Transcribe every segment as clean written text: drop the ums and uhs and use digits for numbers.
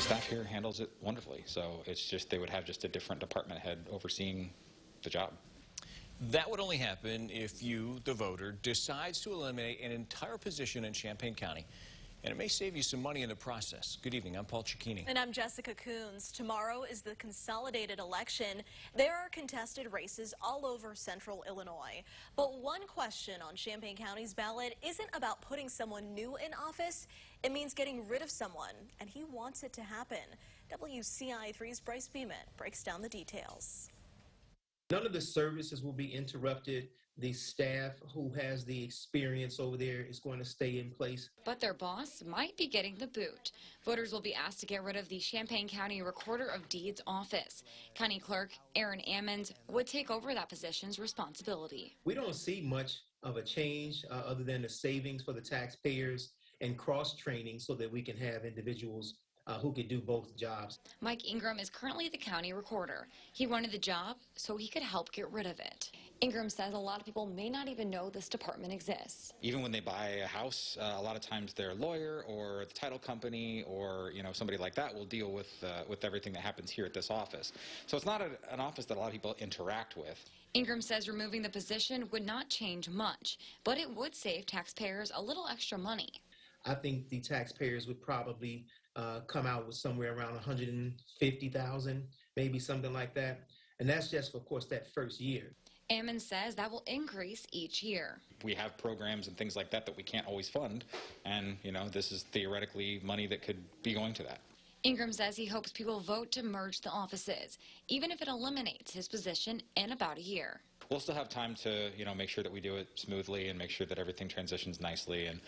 staff here handles it wonderfully. So it's just they would have just a different department head overseeing the job. That would only happen if you, the voter, decides to eliminate an entire position in Champaign County. And it may save you some money in the process. Good evening. I'm Paul Cicchini. And I'm Jessica Coons. Tomorrow is the consolidated election. There are contested races all over central Illinois. But one question on Champaign County's ballot isn't about putting someone new in office. It means getting rid of someone, and he wants it to happen. WCI3's Bryce Beeman breaks down the details. None of the services will be interrupted. The staff who has the experience over there is going to stay in place. But their boss might be getting the boot. Voters will be asked to get rid of the Champaign County Recorder of Deeds office. County Clerk Aaron Ammons would take over that position's responsibility. We don't see much of a change other than the savings for the taxpayers and cross-training so that we can have individuals who could do both jobs. Mike Ingram is currently the county recorder. He wanted the job so he could help get rid of it. Ingram says a lot of people may not even know this department exists. Even when they buy a house, a lot of times their lawyer or the title company or somebody like that will deal with everything that happens here at this office. So it's not an office that a lot of people interact with. Ingram says removing the position would not change much, but it would save taxpayers a little extra money. I think the taxpayers would probably come out with somewhere around $150,000, maybe something like that. And that's just for, of course, that first year. Ammons says that will increase each year. We have programs and things like that we can't always fund. And, this is theoretically money that could be going to that. Ingram says he hopes people vote to merge the offices, even if it eliminates his position in about a year. We'll still have time to, make sure that we do it smoothly and make sure that everything transitions nicely and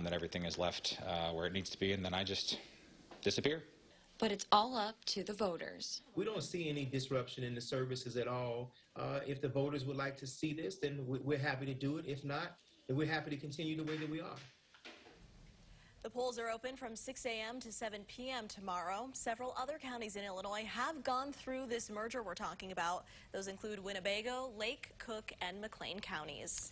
that everything is left where it needs to be. And then I just disappear. But it's all up to the voters. We don't see any disruption in the services at all. If the voters would like to see this, then we're happy to do it. If not, then we're happy to continue the way that we are. The polls are open from 6 a.m. to 7 p.m. tomorrow. Several other counties in Illinois have gone through this merger we're talking about. Those include Winnebago, Lake, Cook, and McLean counties.